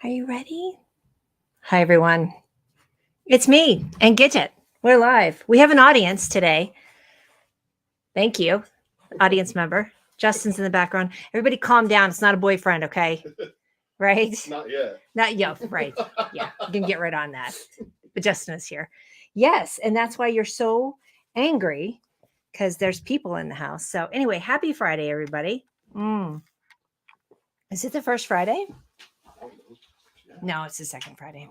Are you ready? Hi, everyone. It's me and Gidget. We're live. We have an audience today. Thank you, audience member. Justin's in the background. Everybody calm down. It's not a boyfriend, okay? Right? Not yet. Not yet. Right. Yeah. You can get right on that. But Justin is here. Yes. And that's why you're so angry because there's people in the house. So, anyway, happy Friday, everybody. Is it the first Friday? No, it's the second Friday.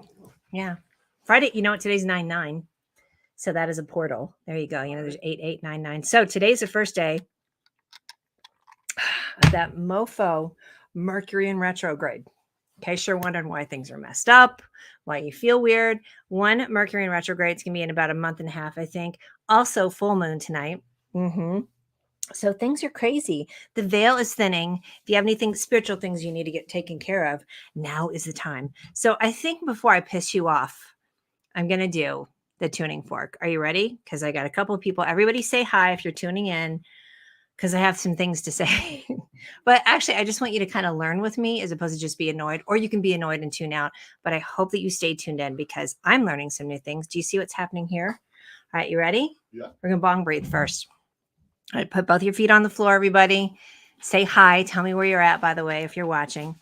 Yeah. Friday, you know what? Today's 9/9. So that is a portal. There you go. You know, there's 8899. So today's the first day of that mofo Mercury in retrograde. In case you're wondering why things are messed up, why you feel weird. One Mercury in retrograde is going to be in about a month and a half, I think. Also, full moon tonight. So things are crazy. The veil is thinning. If you have anything spiritual things you need to get taken care of, now is the time. So I think before I piss you off, I'm going to do the tuning fork. Are you ready? Because I got a couple of people. Everybody say hi if you're tuning in, because I have some things to say. But actually, I just want you to kind of learn with me as opposed to just be annoyed, or you can be annoyed and tune out. But I hope that you stay tuned in because I'm learning some new things. Do you see what's happening here? All right, you ready? Yeah. We're going to bong breathe first. All right, put both your feet on the floor, everybody. Say hi. Tell me where you're at, by the way, if you're watching.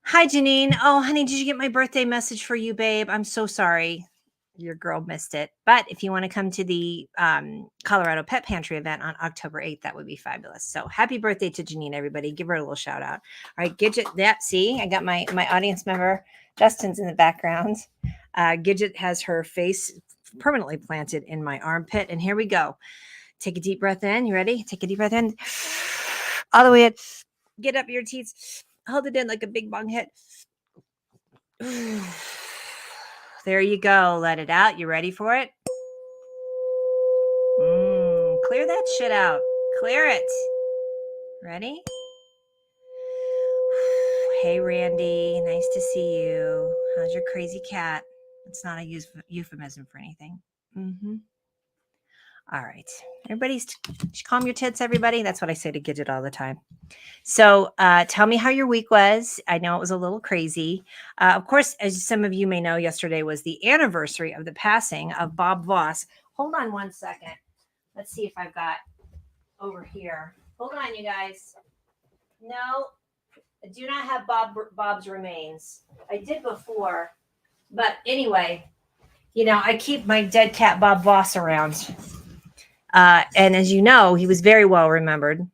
Hi, Janine. Oh, honey, did you get my birthday message for you, babe? I'm so sorry. Your girl missed it. But if you want to come to the Colorado Pet Pantry event on October 8th, that would be fabulous. So happy birthday to Janine, everybody. Give her a little shout out. All right, Gidget, that, see, I got my audience member, Justin's in the background. Gidget has her face permanently planted in my armpit. And here we go. Take a deep breath in. You ready? Take a deep breath in. All the way in. Get up your teeth. Hold it in like a big bong hit. There you go. Let it out. You ready for it? Clear that shit out. Clear it. Ready? Hey, Randy. Nice to see you. How's your crazy cat? It's not a euphemism for anything. All right. Everybody's calm your tits, everybody. That's what I say to Gidget all the time. So tell me how your week was. I know it was a little crazy. Of course, as some of you may know, yesterday was the anniversary of the passing of Bob Voss. Hold on one second. Let's see if I've got over here. Hold on, you guys. No, I do not have Bob's remains. I did before. But anyway, you know, I keep my dead cat Bob Voss around. And as you know, he was very well remembered.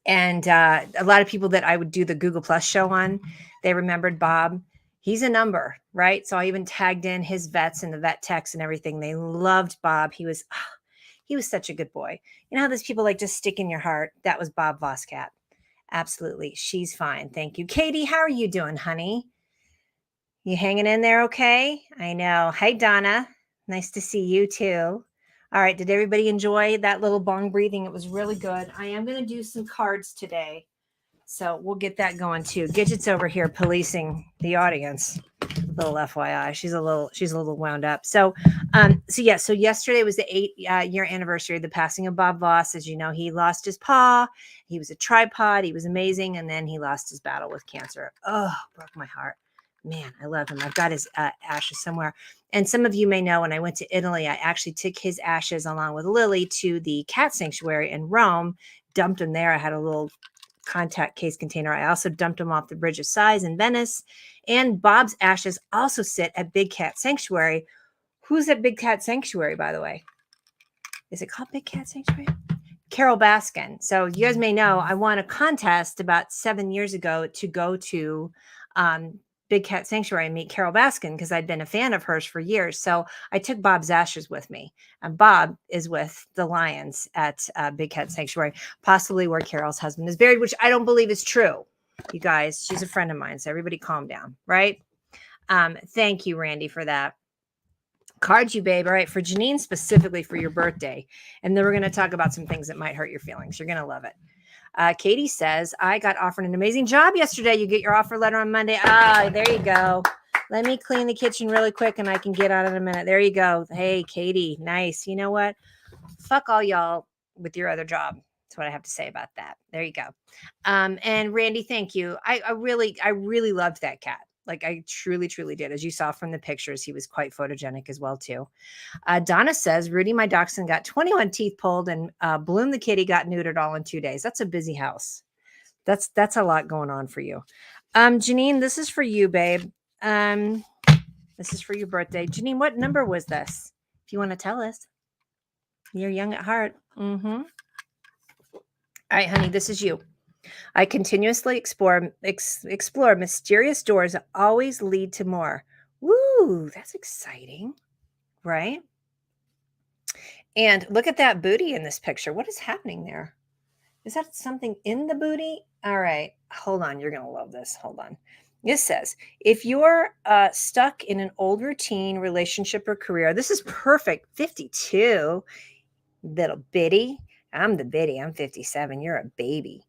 And a lot of people that I would do the Google Plus show on, they remembered Bob. He's a number, right? So I even tagged in his vets and the vet techs and everything. They loved Bob. He was such a good boy. You know how those people like just stick in your heart? That was Bob Voscat. Absolutely. She's fine. Thank you. Katie, how are you doing, honey? You hanging in there okay? I know. Hi, Donna. Nice to see you too. All right. Did everybody enjoy that little bong breathing? It was really good. I am going to do some cards today. So we'll get that going too. Gidget's over here policing the audience. Little FYI, she's a little wound up. So yesterday was the 8-year anniversary of the passing of Bob Voss. As you know, he lost his paw. He was a tripod. He was amazing, and then he lost his battle with cancer. Oh, broke my heart. Man, I love him. I've got his ashes somewhere. And some of you may know when I went to Italy, I actually took his ashes along with Lily to the cat sanctuary in Rome, dumped them there. I had a little contact case container. I also dumped them off the Bridge of Sighs in Venice. And Bob's ashes also sit at Big Cat Sanctuary. Who's at Big Cat Sanctuary, by the way? Is it called Big Cat Sanctuary? Carol Baskin. So you guys may know I won a contest about 7 years ago to go to Big Cat Sanctuary and meet Carol Baskin because I'd been a fan of hers for years. So I took Bob's ashes with me. And Bob is with the lions at Big Cat Sanctuary, possibly where Carol's husband is buried, which I don't believe is true. You guys, she's a friend of mine. So everybody calm down, right? Thank you, Randy, for that. Card you, babe. All right, for Janine, specifically for your birthday. And then we're going to talk about some things that might hurt your feelings. You're going to love it. Katie says, I got offered an amazing job yesterday. You get your offer letter on Monday. Ah, there you go. Let me clean the kitchen really quick and I can get out in a minute. There you go. Hey, Katie, nice. You know what? Fuck all y'all with your other job. That's what I have to say about that. There you go. And Randy, thank you. I really loved that cat. Like I truly, truly did. As you saw from the pictures, he was quite photogenic as well too. Donna says, Rudy, my dachshund, got 21 teeth pulled, and Bloom the kitty got neutered all in 2 days. That's a busy house. That's a lot going on for you. Janine, this is for you, babe. Um, this is for your birthday. Janine, what number was this? If you want to tell us. You're young at heart. Mm-hmm. All right, honey, this is you. I continuously explore mysterious doors that always lead to more. Woo, that's exciting, right? And look at that booty in this picture. What is happening there? Is that something in the booty? All right, hold on. You're going to love this. Hold on. This says, if you're stuck in an old routine, relationship, or career, this is perfect. 52, little bitty. I'm the bitty. I'm 57. You're a baby.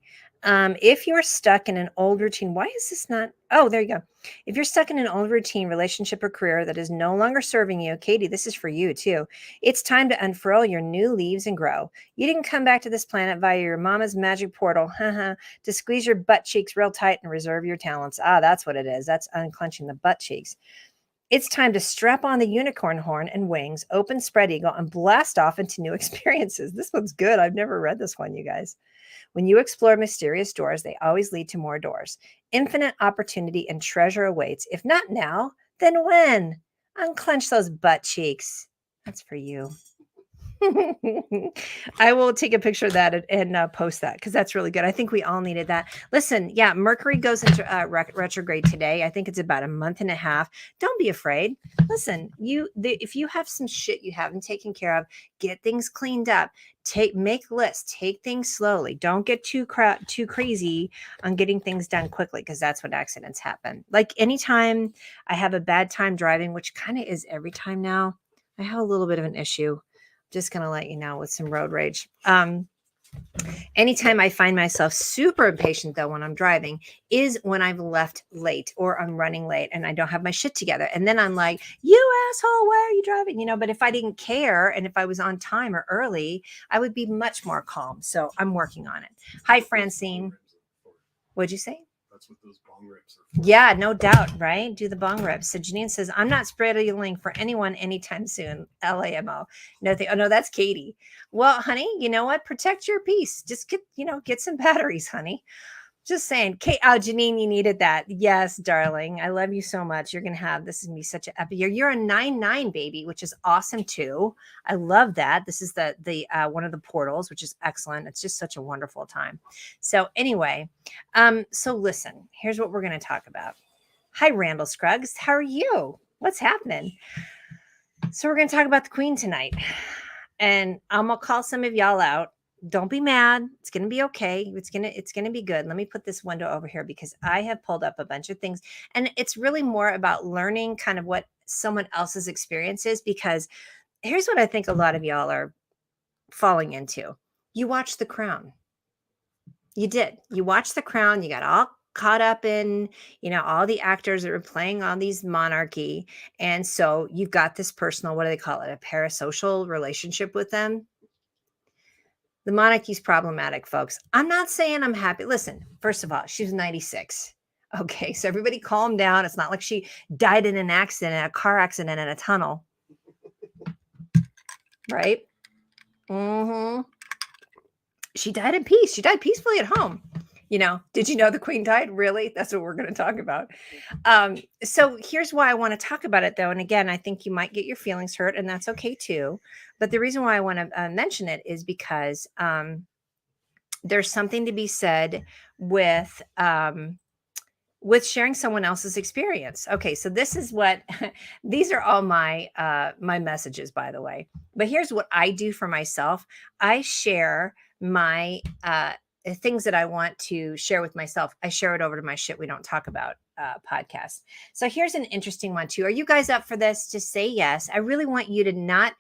If you're stuck in an old routine, why is this not? Oh, there you go. If you're stuck in an old routine, relationship, or career that is no longer serving you, Katie, this is for you too. It's time to unfurl your new leaves and grow. You didn't come back to this planet via your mama's magic portal, to squeeze your butt cheeks real tight and reserve your talents. Ah, that's what it is. That's unclenching the butt cheeks. It's time to strap on the unicorn horn and wings, open spread eagle, and blast off into new experiences. This one's good. I've never read this one, you guys. When you explore mysterious doors, they always lead to more doors. Infinite opportunity and treasure awaits. If not now, then when? Unclench those butt cheeks. That's for you. I will take a picture of that and post that because that's really good. I think we all needed that. Listen, yeah, Mercury goes into retrograde today. I think it's about a month and a half. Don't be afraid. Listen, if you have some shit you haven't taken care of, get things cleaned up. Make lists. Take things slowly. Don't get too crazy on getting things done quickly because that's when accidents happen. Like anytime I have a bad time driving, which kind of is every time now, I have a little bit of an issue. Just going to let you know with some road rage. Anytime I find myself super impatient, though, when I'm driving, is when I've left late or I'm running late and I don't have my shit together. And then I'm like, you asshole, why are you driving? But if I didn't care and if I was on time or early, I would be much more calm. So I'm working on it. Hi, Francine. What'd you say? That's what those bong rips are for. Yeah, no doubt, right? Do the bong rips. So Janine says, I'm not spreading for anyone anytime soon. LAMO. No, that's Katie. Well, honey, you know what? Protect your peace. Just get some batteries, honey. Just saying. Kate, Janine, you needed that. Yes, darling. I love you so much. You're going to have, this is going to be such an epic year. You're a 9-9 baby, which is awesome too. I love that. This is the one of the portals, which is excellent. It's just such a wonderful time. So anyway, so listen, here's what we're going to talk about. Hi, Randall Scruggs. How are you? What's happening? So we're going to talk about the Queen tonight. And I'm going to call some of y'all out. Don't be mad. It's going to be okay. It's going to be good. Let me put this window over here because I have pulled up a bunch of things and it's really more about learning kind of what someone else's experience is, because here's what I think a lot of y'all are falling into. You watched The Crown. You did. You watched The Crown. You got all caught up in, all the actors that were playing on these monarchy. And so you've got this personal, what do they call it? A parasocial relationship with them. The monarchy's problematic, folks. I'm not saying I'm happy. Listen, first of all, she was 96. Okay, so everybody calm down. It's not like she died in an accident, a car accident in a tunnel. Right? Mm-hmm. She died in peace. She died peacefully at home. Did you know the Queen died? Really? That's what we're going to talk about. So here's why I want to talk about it, though. And again, I think you might get your feelings hurt, and that's okay, too. But the reason why I want to mention it is because there's something to be said with sharing someone else's experience. Okay, so this is what these are all my my messages, by the way. But here's what I do for myself. I share my things that I want to share with myself. I share it over to my Shit We Don't Talk About podcast. So here's an interesting one too. Are you guys up for this? Just say yes. I really want you to not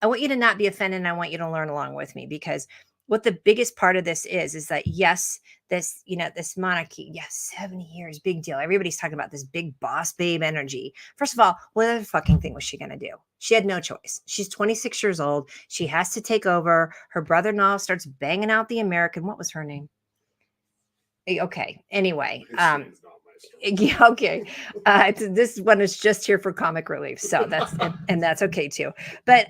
be offended, and I want you to learn along with me, because what the biggest part of this is that yes, this, this monarchy, yes, 70 years, big deal. Everybody's talking about this big boss babe energy. First of all, what other fucking thing was she going to do? She had no choice. She's 26 years old. She has to take over. Her brother-in-law starts banging out the American. What was her name? Okay. Anyway, yeah, okay. This one is just here for comic relief, so that's and that's okay too. But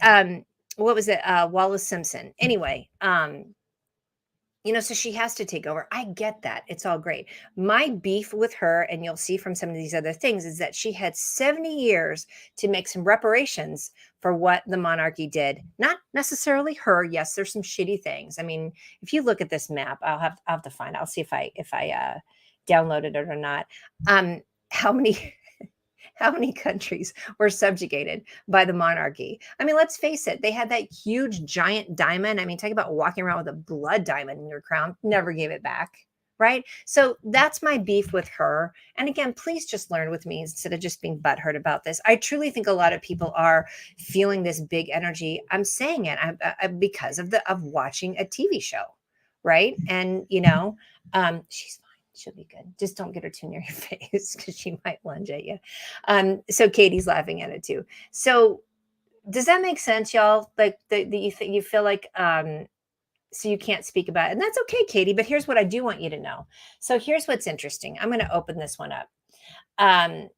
what was it? Wallace Simpson. Anyway, so she has to take over. I get that. It's all great. My beef with her, and you'll see from some of these other things, is that she had 70 years to make some reparations for what the monarchy did. Not necessarily her. Yes, there's some shitty things. I mean, if you look at this map, I'll have to find. I'll see if I downloaded it or not. How many how many countries were subjugated by the monarchy? I mean, let's face it, they had that huge giant diamond. I mean, talk about walking around with a blood diamond in your crown, never gave it back. Right. So that's my beef with her. And again, please just learn with me instead of just being butthurt about this. I truly think a lot of people are feeling this big energy. I'm saying it because of watching a TV show. Right. And, she's she'll be good. Just don't get her too near your face because she might lunge at you. So Katie's laughing at it too. So does that make sense, y'all? Like you feel like so you can't speak about it, and that's okay, Katie. But here's what I do want you to know. So here's what's interesting. I'm going to open this one up. And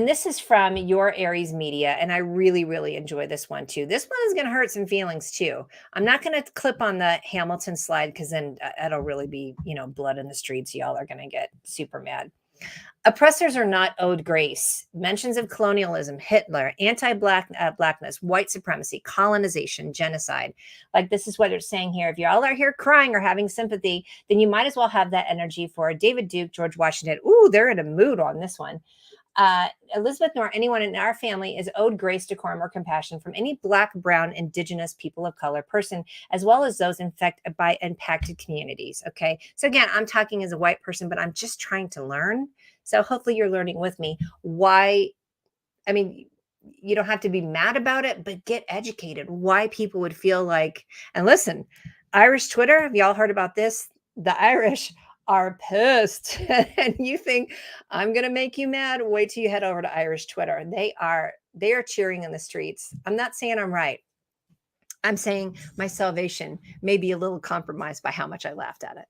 this is from Your Aries Media, and I really, really enjoy this one too. This one is going to hurt some feelings too. I'm not going to clip on the Hamilton slide because then it'll really be, blood in the streets. Y'all are going to get super mad. Oppressors are not owed grace. Mentions of colonialism, Hitler, anti-blackness, white supremacy, colonization, genocide. Like this is what it's saying here. If you all are here crying or having sympathy, then you might as well have that energy for David Duke, George Washington. Ooh, they're in a mood on this one. Elizabeth nor anyone in our family is owed grace, decorum, or compassion from any Black, Brown, Indigenous, people of color person, as well as those infected by impacted communities. Okay. So again, I'm talking as a white person, but I'm just trying to learn. So hopefully you're learning with me why. I mean, you don't have to be mad about it, but get educated. Why people would feel like, and listen, Irish Twitter, have y'all heard about this? The Irish are pissed. And you think I'm going to make you mad? Wait till you head over to Irish Twitter. They are cheering in the streets. I'm not saying I'm right. I'm saying my salvation may be a little compromised by how much I laughed at it.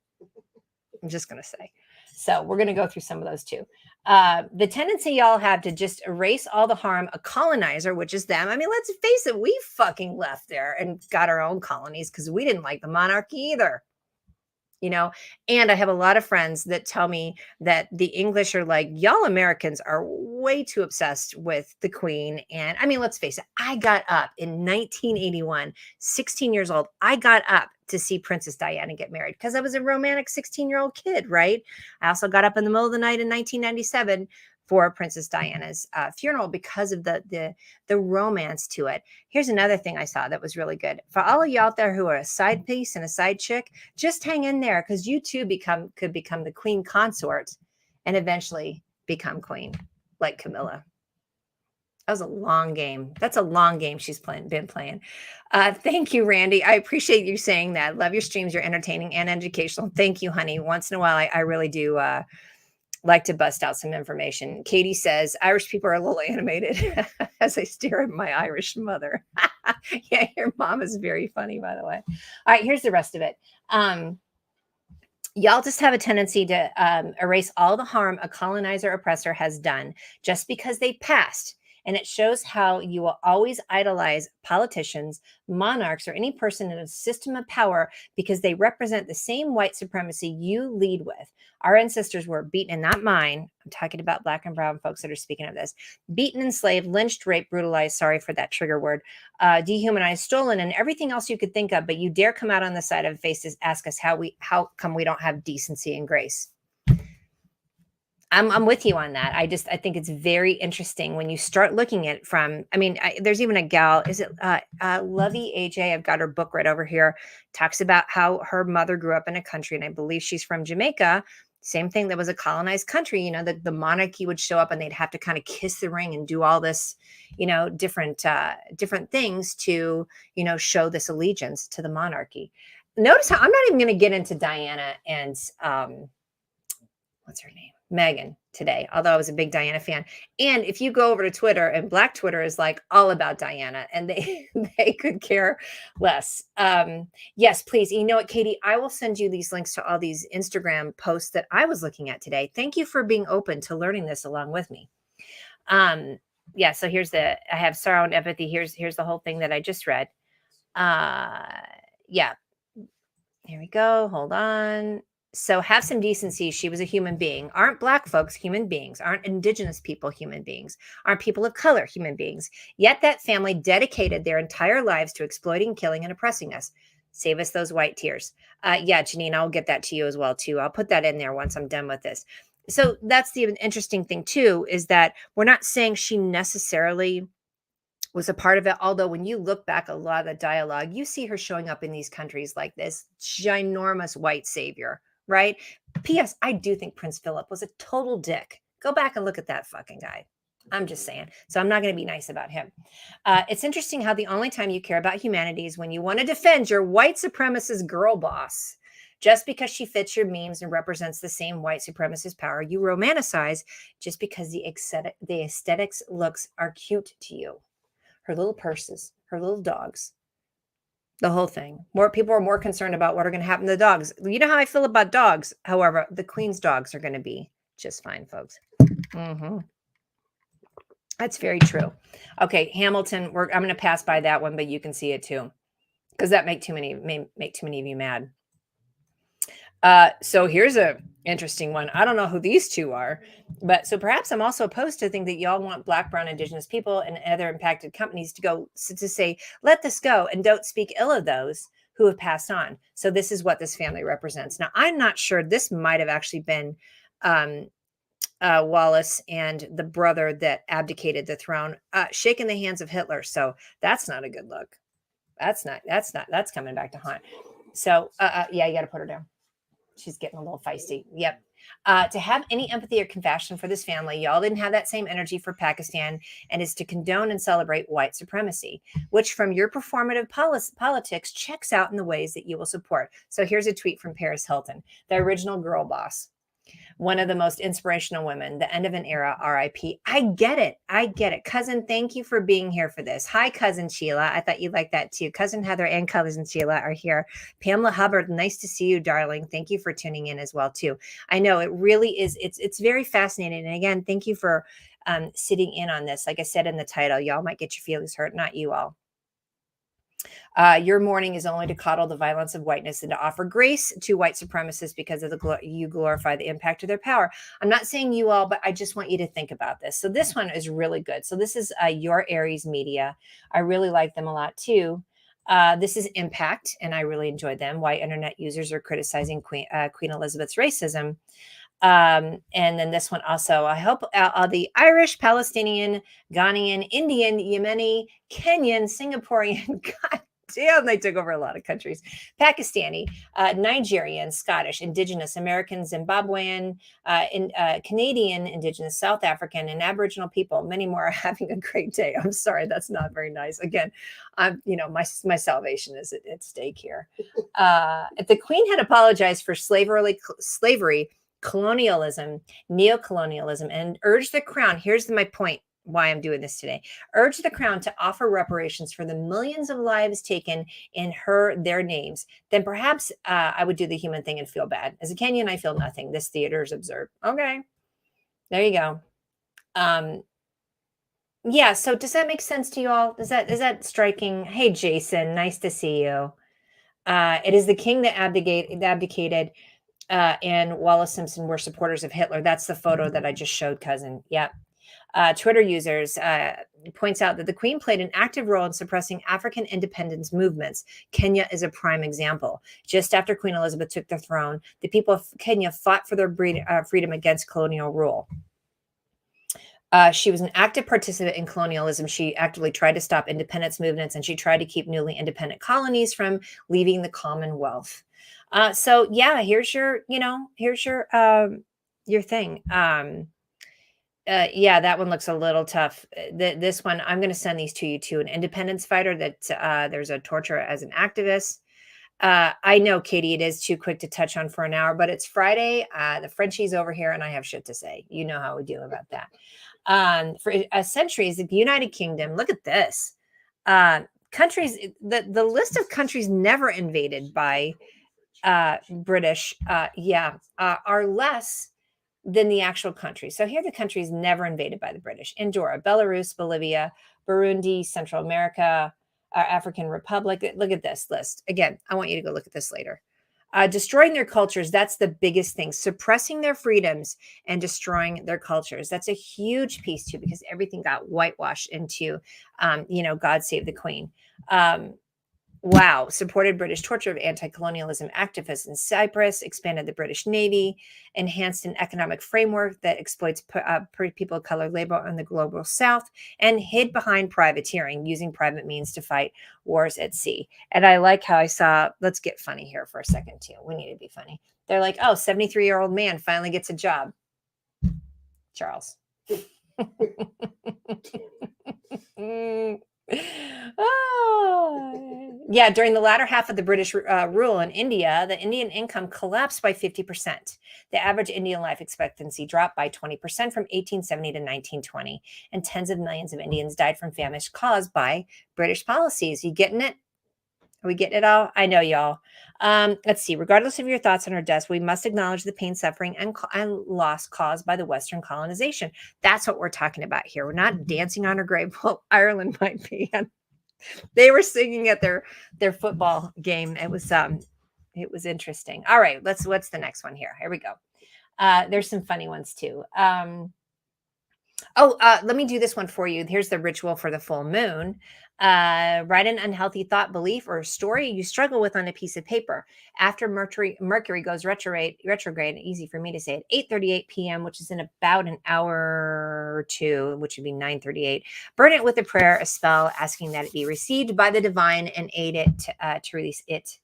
I'm just going to say. So we're going to go through some of those too. The tendency y'all have to just erase all the harm a colonizer, which is them. I mean, let's face it, we fucking left there and got our own colonies because we didn't like the monarchy either. And I have a lot of friends that tell me that the English are like, y'all Americans are way too obsessed with the Queen. And I mean, let's face it, I got up in 1981, 16 years old. I got up to see Princess Diana get married because I was a romantic 16-year-old kid, right? I also got up in the middle of the night in 1997 for Princess Diana's funeral because of the romance to it. Here's another thing I saw that was really good. For all of you out there who are a side piece and a side chick, just hang in there because you too could become the queen consort and eventually become queen like Camilla. That was a long game. That's a long game she's been playing. Thank you, Randy. I appreciate you saying that. Love your streams. You're entertaining and educational. Thank you, honey. Once in a while, I really do like to bust out some information. Katie says, Irish people are a little animated as I stare at my Irish mother. Yeah, your mom is very funny, by the way. All right, here's the rest of it. Y'all just have a tendency to erase all the harm a colonizer oppressor has done just because they passed. And it shows how you will always idolize politicians, monarchs, or any person in a system of power because they represent the same white supremacy you lead with. Our ancestors were beaten, and not mine. I'm talking about Black and brown folks that are speaking of this. Beaten, enslaved, lynched, raped, brutalized, sorry for that trigger word, dehumanized, stolen, and everything else you could think of. But you dare come out on the side of the face to ask us how come we don't have decency and grace. I'm with you on that. I think it's very interesting when you start looking at it from, there's even a gal, is it Lovey AJ? I've got her book right over here, talks about how her mother grew up in a country, and I believe she's from Jamaica. Same thing, that was a colonized country, the monarchy would show up and they'd have to kind of kiss the ring and do all this, different things to, show this allegiance to the monarchy. notice how I'm not even going to get into Diana and what's her name? Megan today, although I was a big Diana fan. And if you go over to Twitter, and Black Twitter is like all about Diana, and they they could care less. Yes, please. You know what, Katie? I will send you these links to all these Instagram posts that I was looking at today. Thank you for being open to learning this along with me. Yeah, so here's I have sorrow and empathy. Here's the whole thing that I just read. Yeah, here we go. Hold on. So have some decency. She was a human being. Aren't Black folks human beings? Aren't Indigenous people human beings? Aren't people of color human beings? Yet that family dedicated their entire lives to exploiting, killing, and oppressing us. Save us those white tears. Yeah, Janine, I'll get that to you as well too. I'll put that in there once I'm done with this. So that's the interesting thing too, is that we're not saying she necessarily was a part of it. Although when you look back a lot of the dialogue, you see her showing up in these countries like this ginormous white savior, right? P.S. I do think Prince Philip was a total dick. Go back and look at that fucking guy. I'm just saying. So I'm not going to be nice about him. It's interesting how the only time you care about humanity is when you want to defend your white supremacist girl boss. Just because she fits your memes and represents the same white supremacist power you romanticize just because the aesthetics looks are cute to you. Her little purses, her little dogs, the whole thing. More people are more concerned about what are going to happen to the dogs. You know how I feel about dogs. However, the Queen's dogs are going to be just fine, folks. Mm-hmm. That's very true. Okay, Hamilton. I'm going to pass by that one, but you can see it too, because that may make too many of you mad. So here's a interesting one. I don't know who these two are, but so perhaps I'm also opposed to think that y'all want Black, Brown, Indigenous people and other impacted companies to say, let this go and don't speak ill of those who have passed on. So this is what this family represents. Now, I'm not sure. This might have actually been Wallace and the brother that abdicated the throne, shaking the hands of Hitler. So that's not a good look. That's coming back to haunt. So yeah, you got to put her down. She's getting a little feisty. Yep. To have any empathy or compassion for this family, y'all didn't have that same energy for Pakistan, and is to condone and celebrate white supremacy, which from your performative politics checks out in the ways that you will support. So here's a tweet from Paris Hilton, the original girl boss. One of the most inspirational women, the end of an era, RIP. I get it. Cousin, thank you for being here for this. Hi, Cousin Sheila. I thought you'd like that too. Cousin Heather and Cousin Sheila are here. Pamela Hubbard, nice to see you, darling. Thank you for tuning in as well too. I know it really is. It's very fascinating. And again, thank you for sitting in on this. Like I said in the title, y'all might get your feelings hurt, not you all. Your mourning is only to coddle the violence of whiteness and to offer grace to white supremacists because of you glorify the impact of their power. I'm not saying you all, but I just want you to think about this. So this one is really good. So this is Your Aries Media. I really like them a lot too. This is Impact, and I really enjoyed them. Why internet users are criticizing Queen Elizabeth's racism. And then this one also, I hope the Irish, Palestinian, Ghanaian, Indian, Yemeni, Kenyan, Singaporean, God damn, they took over a lot of countries, Pakistani, Nigerian, Scottish, Indigenous, American, Zimbabwean, Canadian, Indigenous, South African, and Aboriginal people, many more are having a great day. I'm sorry, that's not very nice. Again, my salvation is at stake here. If the Queen had apologized for slavery, colonialism, neocolonialism, and urged the crown. Here's my point why I'm doing this today. Urge the crown to offer reparations for the millions of lives taken in their names. Then perhaps I would do the human thing and feel bad. As a Kenyan, I feel nothing. This theater is absurd. Okay, there you go. Yeah. So does that make sense to you all? Is that striking? Hey, Jason, nice to see you. It is the king that abdicated. And Wallace Simpson were supporters of Hitler. That's the photo that I just showed, cousin. Yep. Twitter users points out that the Queen played an active role in suppressing African independence movements. Kenya is a prime example. Just after Queen Elizabeth took the throne, the people of Kenya fought for their freedom against colonial rule. She was an active participant in colonialism. She actively tried to stop independence movements, and she tried to keep newly independent colonies from leaving the Commonwealth. So yeah, here's your thing. Yeah, that one looks a little tough. This one, I'm going to send these to you too. An independence fighter that there's a torture as an activist. I know, Katie, it is too quick to touch on for an hour, but it's Friday. The Frenchie's over here, and I have shit to say. You know how we deal about that. For centuries, the United Kingdom. Look at this. Countries. The list of countries never invaded by British. Are less than the actual country. So here are the countries never invaded by the British: Andorra, Belarus, Bolivia, Burundi, Central America, African Republic. Look at this list. Again, I want you to go look at this later. Destroying their cultures, that's the biggest thing. Suppressing their freedoms and destroying their cultures. That's a huge piece too, because everything got whitewashed into, God save the Queen. Wow. Supported British torture of anti-colonialism activists in Cyprus, expanded the British Navy, enhanced an economic framework that exploits people of color labor in the global south, and hid behind privateering, using private means to fight wars at sea. And I like how I saw, let's get funny here for a second too. We need to be funny. They're like, oh, 73-year-old man finally gets a job. Charles. Yeah, during the latter half of the British rule in India, the Indian income collapsed by 50%. The average Indian life expectancy dropped by 20% from 1870 to 1920, and tens of millions of Indians died from famine caused by British policies. You getting it? Are we getting it all? I know y'all. Let's see. Regardless of your thoughts on her death, we must acknowledge the pain, suffering, and loss caused by the Western colonization. That's what we're talking about here. We're not dancing on her grave. Well, Ireland might be. They were singing at their football game. It was interesting. All right, what's the next one here? Here we go. There's some funny ones too. Let me do this one for you. Here's the ritual for the full moon. Write an unhealthy thought, belief, or story you struggle with on a piece of paper. After Mercury goes retrograde, easy for me to say, at 8:38 p.m., which is in about an hour or two, which would be 9:38. Burn it with a prayer, a spell, asking that it be received by the divine and aid to release it.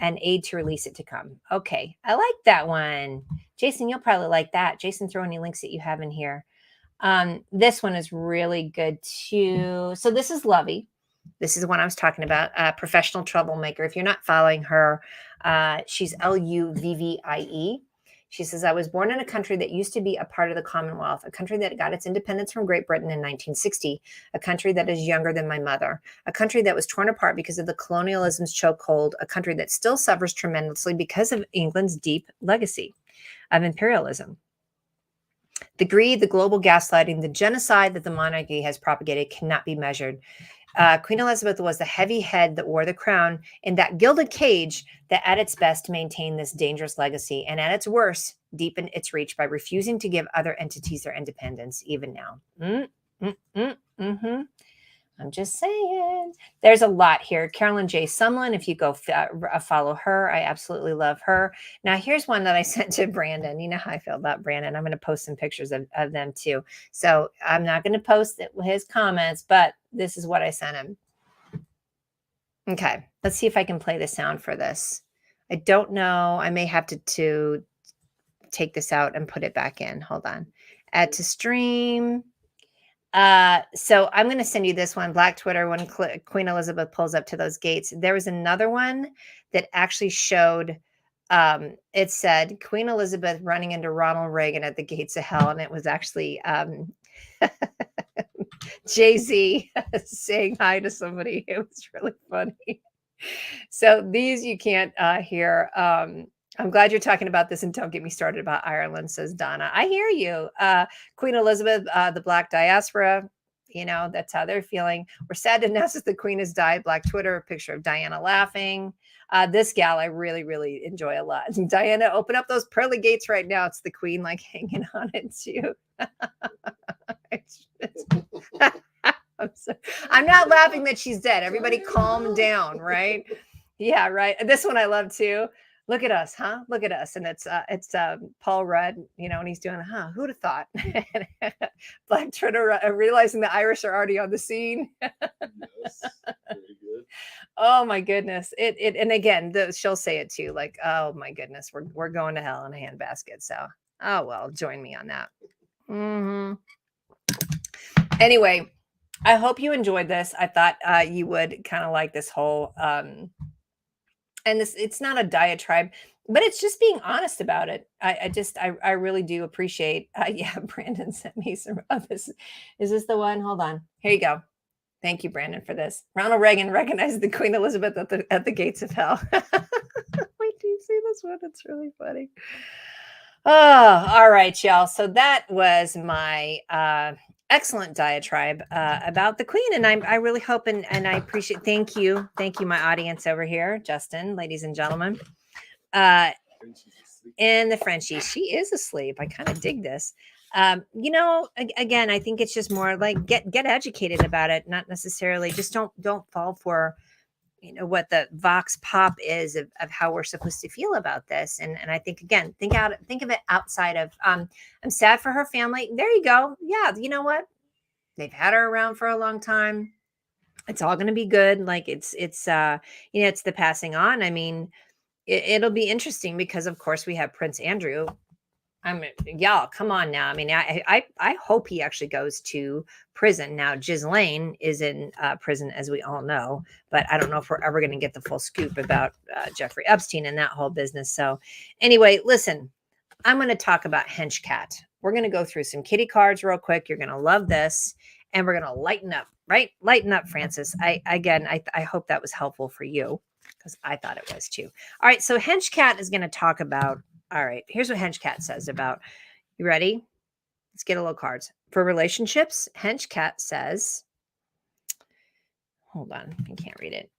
And aid to release it to come. Okay, I like that one. Jason, you'll probably like that. Jason, throw any links that you have in here. This one is really good too. So this is Lovey. This is the one I was talking about. Professional troublemaker. If you're not following her, she's Luvvie. She says, I was born in a country that used to be a part of the Commonwealth, a country that got its independence from Great Britain in 1960, a country that is younger than my mother, a country that was torn apart because of the colonialism's chokehold, a country that still suffers tremendously because of England's deep legacy of imperialism. The greed, the global gaslighting, the genocide that the monarchy has propagated cannot be measured. Queen Elizabeth was the heavy head that wore the crown in that gilded cage that at its best maintained this dangerous legacy, and at its worst deepened its reach by refusing to give other entities their independence, even now. I'm just saying. There's a lot here. Carolyn J. Sumlin, if you go follow her, I absolutely love her. Now, here's one that I sent to Brandon. You know how I feel about Brandon. I'm going to post some pictures of them too. So I'm not going to post his comments, but this is what I sent him. Okay, let's see if I can play the sound for this. I don't know. I may have to take this out and put it back in. Hold on. Add to stream. So I'm going to send you this one, Black Twitter, when Queen Elizabeth pulls up to those gates. There was another one that actually showed, it said Queen Elizabeth running into Ronald Reagan at the gates of hell. And it was actually Jay-Z saying hi to somebody. It was really funny. So these you can't hear. I'm glad you're talking about this, and don't get me started about Ireland, says Donna. I hear you. Queen Elizabeth, the Black diaspora, that's how they're feeling. We're sad to announce that the Queen has died. Black Twitter, a picture of Diana laughing. This gal I really, really enjoy a lot. Diana, open up those pearly gates right now. It's the Queen like hanging on it too. I'm not laughing that she's dead. Everybody calm down, right? Yeah, right. This one I love too. Look at us, huh? Look at us. And it's Paul Rudd, and he's doing, who'd have thought? Black Twitter realizing the Irish are already on the scene. Yes, very good. Oh my goodness. And again, she'll say it too, like, oh my goodness, we're going to hell in a handbasket. So, oh well, join me on that. Anyway, I hope you enjoyed this. I thought you would kind of like this whole And it's not a diatribe, but it's just being honest about it. I really do appreciate. Yeah, Brandon sent me some of this. Is this the one? Hold on. Here you go. Thank you, Brandon, for this. Ronald Reagan recognized the Queen Elizabeth at the gates of hell. Wait, do you see this one? It's really funny. Oh, all right, y'all. So that was my excellent diatribe about the Queen, and I really hope and I appreciate. Thank you, my audience over here, Justin, ladies and gentlemen, uh, and the Frenchie. She is asleep. I kind of dig this. Again, I think it's just more like get educated about it, not necessarily just don't fall for what the vox pop is of how we're supposed to feel about this. And I think, again, think of it outside of I'm sad for her family. There you go. Yeah, you know what, they've had her around for a long time. It's all going to be good. Like it's the passing on. I mean, it'll be interesting because of course we have Prince Andrew. I mean, y'all, come on now. I mean, I hope he actually goes to prison. Now, Ghislaine is in prison, as we all know, but I don't know if we're ever going to get the full scoop about Jeffrey Epstein and that whole business. So, anyway, listen, I'm going to talk about Henchcat. We're going to go through some kitty cards real quick. You're going to love this, and we're going to lighten up, right? Lighten up, Francis. I hope that was helpful for you because I thought it was too. All right, so Henchcat is going to talk about. All right, here's what Henchcat says about. You ready? Let's get a little cards. For relationships, Henchcat says, hold on, I can't read it.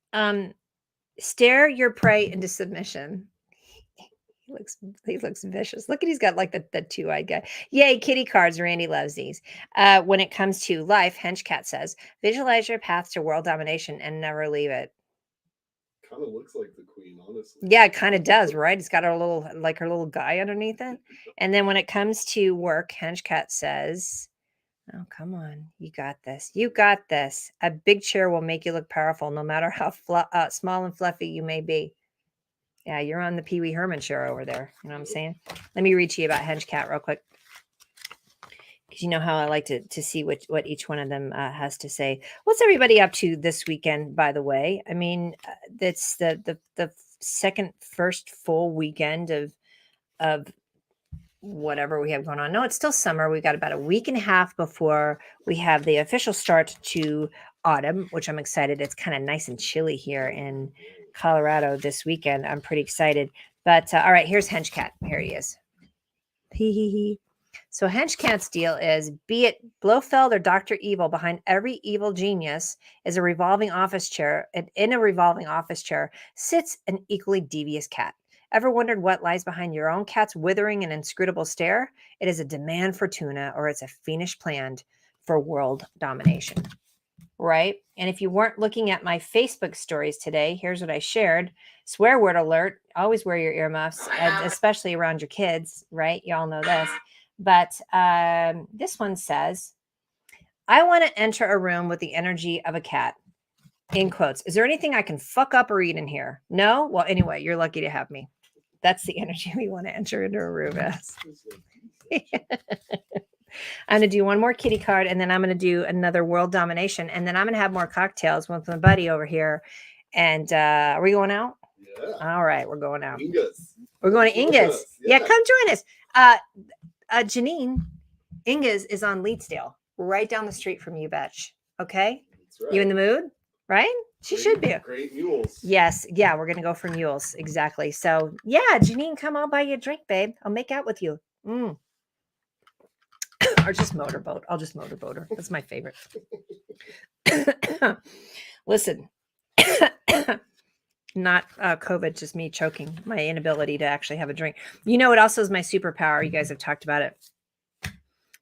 Stare your prey into submission. He looks vicious. Look at he's got like the two-eyed guy. Yay, kitty cards. Randy loves these. When it comes to life, Henchcat says, visualize your path to world domination and never leave it. Kind of looks like the Queen, honestly. Yeah, it kind of does, right? It's got her little guy underneath it. And then when it comes to work, Henchcat says, oh, come on. You got this. You got this. A big chair will make you look powerful no matter how small and fluffy you may be. Yeah, you're on the Pee Wee Herman show over there. You know what I'm saying? Let me read to you about Henchcat real quick. Because you know how I like to see what each one of them has to say. What's everybody up to this weekend, by the way? I mean, that's the first full weekend of whatever we have going on. No, it's still summer. We got about a week and a half before we have the official start to autumn, which I'm excited. It's kind of nice and chilly here in Colorado this weekend. I'm pretty excited. But all right, here's Henchcat. Here he is. Hee hee hee. So Henchcat's deal is, be it Blofeld or Dr. Evil, behind every evil genius is a revolving office chair, and in a revolving office chair sits an equally devious cat. Ever wondered what lies behind your own cat's withering and inscrutable stare? It is a demand for tuna, or it's a fiendish plan for world domination. Right? And if you weren't looking at my Facebook stories today, here's what I shared. Swear word alert. Always wear your earmuffs, especially around your kids, right? Y'all know this. But this one says, I want to enter a room with the energy of a cat. In quotes. Is there anything I can fuck up or eat in here? No? Well, anyway, you're lucky to have me. That's the energy we want to enter into a room as. I'm going to do one more kitty card, and then I'm going to do another world domination, and then I'm going to have more cocktails with my buddy over here. And are we going out? Yeah. All right, we're going out. Ingus. We're going to Ingus. Yeah, come join us. Janine, Ingus is on Leedsdale, right down the street from you, Betch. Okay? That's right. You in the mood? Right? She should be. Great mules. Yes. Yeah, we're going to go for mules. Exactly. So, yeah, Janine, come. I'll buy you a drink, babe. I'll make out with you. Or just motorboat. I'll just motorboat her. That's my favorite. Listen, not COVID, just me choking, my inability to actually have a drink. You know, it also is my superpower. You guys have talked about it.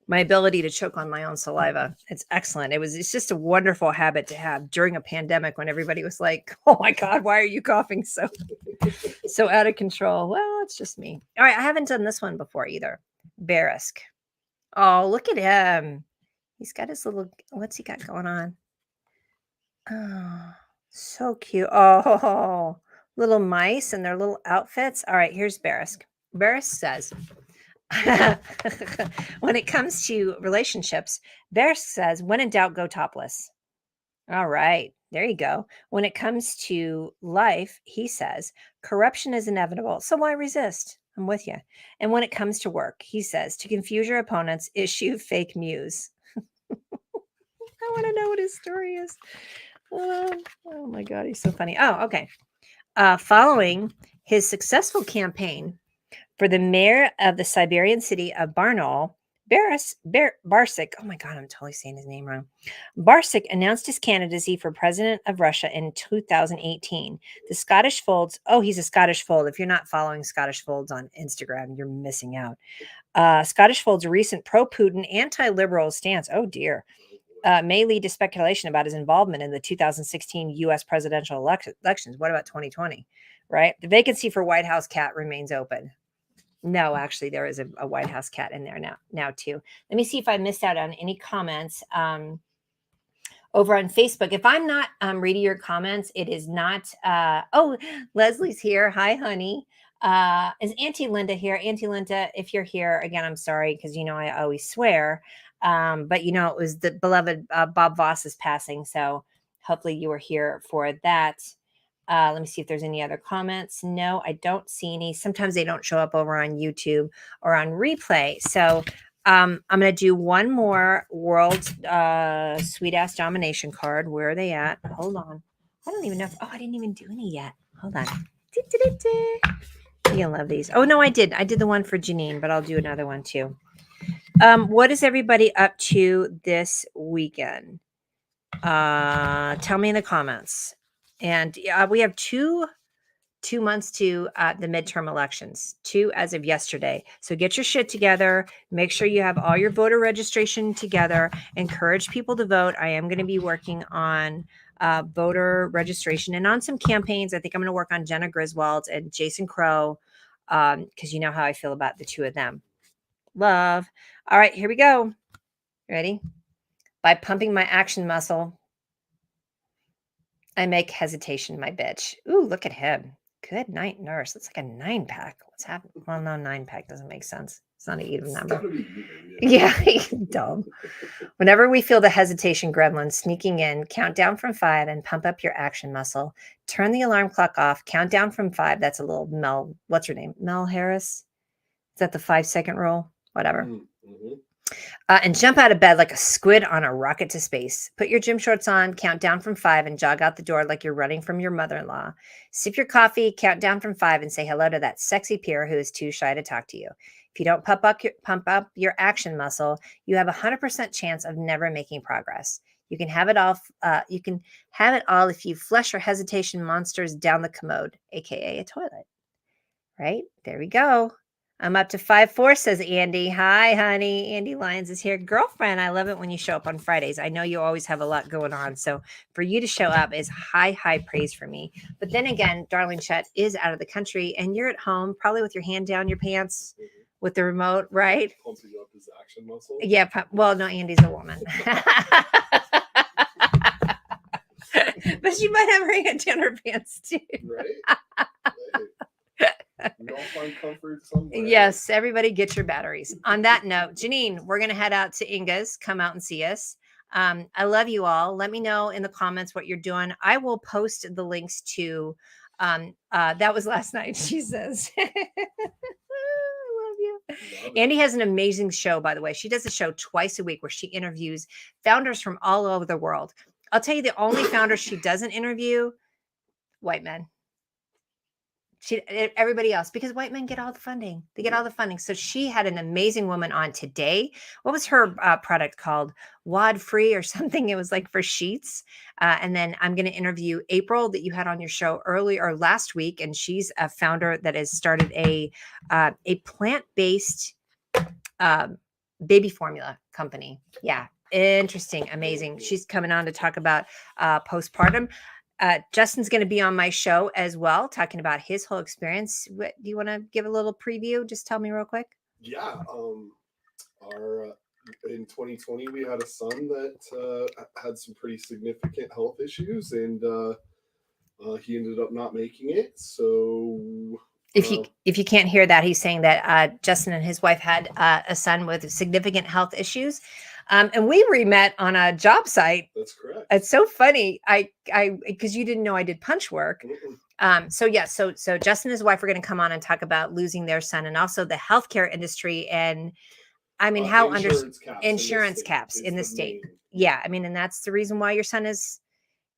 My ability to choke on my own saliva. It's excellent. It's just a wonderful habit to have during a pandemic when everybody was like, oh my God, why are you coughing so out of control? Well, it's just me. All right. I haven't done this one before either. Barisk. Oh, look at him. He's got his little, what's he got going on? Oh, so cute. Oh, little mice and their little outfits. All right, here's Barisk. Barisk says, when it comes to relationships, Barisk says, when in doubt, go topless. All right. There you go. When it comes to life, he says, corruption is inevitable. So why resist? I'm with you. And when it comes to work, he says, to confuse your opponents, issue fake news. I want to know what his story is. Oh my God, he's so funny. Oh, okay. Following his successful campaign for the mayor of the Siberian city of Barnaul, Barsik, oh my God, I'm totally saying his name wrong. Barsik announced his candidacy for president of Russia in 2018. The Scottish Folds, oh, he's a Scottish Fold. If you're not following Scottish Folds on Instagram, you're missing out. Scottish Fold's recent pro-Putin, anti-liberal stance, oh dear, may lead to speculation about his involvement in the 2016 U.S. presidential elections. What about 2020? Right? The vacancy for White House cat remains open. No, actually, there is a White House cat in there now too. Let me see if I missed out on any comments over on Facebook. If I'm not reading your comments, it is not. Oh, Leslie's here. Hi, honey. Is Auntie Linda here? Auntie Linda, if you're here, again, I'm sorry because I always swear. But it was the beloved Bob Voss's passing. So hopefully you were here for that. Let me see if there's any other comments. No, I don't see any. Sometimes they don't show up over on YouTube or on replay. So I'm going to do one more world sweet ass domination card. Where are they at? Hold on. I don't even know. I didn't even do any yet. Hold on. You're going to love these. Oh, no, I did. I did the one for Janine, but I'll do another one too. What is everybody up to this weekend? Tell me in the comments. And we have two months to the midterm elections, 2 as of yesterday. So get your shit together. Make sure you have all your voter registration together. Encourage people to vote. I am going to be working on voter registration and on some campaigns. I think I'm going to work on Jenna Griswold and Jason Crow because you know how I feel about the two of them. Love. All right, here we go. Ready? By pumping my action muscle, I make hesitation my bitch. Ooh, look at him. Good night, nurse. That's like a 9-pack. What's happening? Well, no, 9-pack doesn't make sense. It's not an even number. Yeah, dumb. Whenever we feel the hesitation gremlin sneaking in, count down from 5 and pump up your action muscle. Turn the alarm clock off. Count down from 5. That's a little Mel. What's her name? Mel Harris? Is that the 5-second rule? Whatever. Mm-hmm. And jump out of bed like a squid on a rocket to space. Put your gym shorts on, count down from 5, and jog out the door like you're running from your mother-in-law. Sip your coffee, count down from 5, and say hello to that sexy peer who is too shy to talk to you. If you don't pump up your action muscle, you have a 100% chance of never making progress. You can have it all. You can have it all if you flush your hesitation monsters down the commode, aka a toilet. Right there we go. I'm up to 5-4, says Andy. Hi, honey. Andy Lyons is here. Girlfriend, I love it when you show up on Fridays. I know you always have a lot going on. So for you to show up is high praise for me. But then again, darling Chet is out of the country and you're at home, probably with your hand down your pants with the remote, right? Pumping up his action muscle. Yeah. Well, no, Andy's a woman. But she might have her hand down her pants too. Right? We all find comfort somewhere. Yes, everybody get your batteries. On that note, Janine, we're going to head out to Inga's. Come out and see us. I love you all. Let me know in the comments what you're doing. I will post the links to, that was last night, she says. I love you. Andy has an amazing show, by the way. She does a show twice a week where she interviews founders from all over the world. I'll tell you the only founders she doesn't interview, white men. Everybody else, because white men get all the funding. They get all the funding. So she had an amazing woman on today. What was her product called? Wad Free or something. It was like for sheets. And then I'm going to interview April that you had on your show last week. And she's a founder that has started a plant-based baby formula company. Yeah. Interesting. Amazing. She's coming on to talk about postpartum. Justin's going to be on my show as well, talking about his whole experience. Do you want to give a little preview? Just tell me real quick. Yeah. In 2020, we had a son that had some pretty significant health issues, and he ended up not making it. So if you can't hear that, he's saying that Justin and his wife had a son with significant health issues. And we re-met on a job site. That's correct. It's so funny. I because you didn't know I did punch work. So Justin and his wife are going to come on and talk about losing their son and also the healthcare industry. And I mean, how insurance caps in the state. Yeah. I mean, and that's the reason why your son is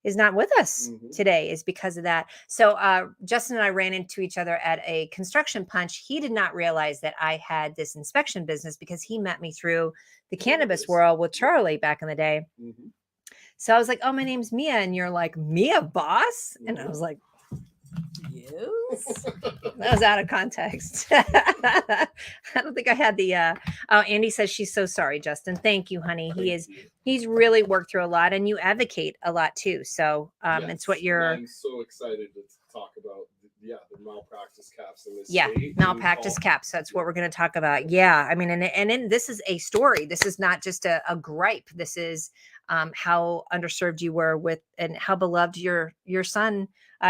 not with us today, is because of that. So Justin and I ran into each other at a construction punch. He did not realize that I had this inspection business because he met me through the cannabis world with Charlie back in the day. So I was like, oh, my name's Mia. And you're like, Mia, boss? And I was like, yes. That was out of context. I don't think I had the oh, Andy says she's so sorry, Justin. Thank you, honey. He's really worked through a lot, and you advocate a lot too. So it's what you're. I'm so excited to talk about the malpractice caps in this state. Malpractice caps. That's what we're going to talk about. Yeah. I mean, and this is a story. This is not just a gripe. This is how underserved you were with, and how beloved your son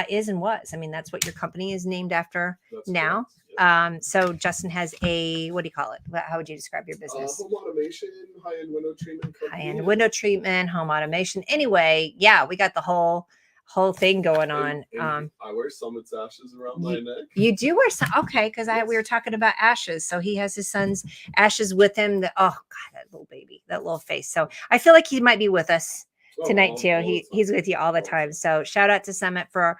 is and was. I mean, that's what your company is named after now. Yep. So Justin has a, what do you call it? How would you describe your business? Home automation, high-end window treatment company. High-end window treatment, home automation. Anyway, yeah, we got the whole thing going on. And I wear Summit's ashes around my neck. You do wear some, okay? Because we were talking about ashes. So he has his son's ashes with him. Oh God, that little baby, that little face. So I feel like he might be with us tonight too. He's with you all the time. So shout out to Summit for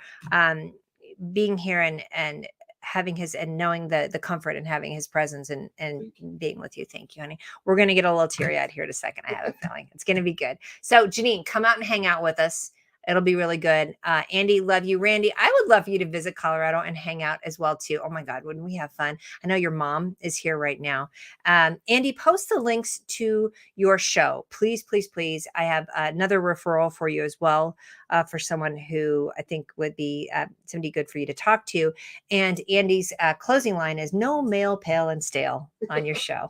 being here and having his, and knowing the comfort and having his presence and being with you. Thank you, honey. We're going to get a little teary eyed here in a second. I have a feeling it's going to be good. So Janine, come out and hang out with us. It'll be really good. Andy, love you. Randy, I would love for you to visit Colorado and hang out as well too. Oh my God, wouldn't we have fun? I know your mom is here right now. Andy, post the links to your show. Please, please, please. I have another referral for you as well, for someone who I think would be somebody good for you to talk to. And Andy's closing line is no male, pale, and stale on your show.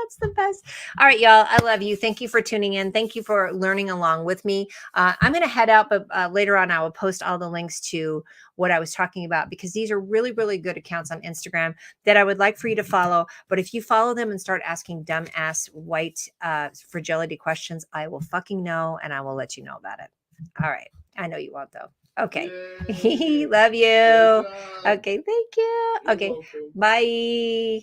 That's the best. All right, y'all. I love you. Thank you for tuning in. Thank you for learning along with me. I'm going to head out, but later on, I will post all the links to what I was talking about, because these are really, really good accounts on Instagram that I would like for you to follow. But if you follow them and start asking dumb ass white fragility questions, I will fucking know, and I will let you know about it. All right. I know you won't, though. Okay. Love you. Okay. Thank you. Okay. Bye.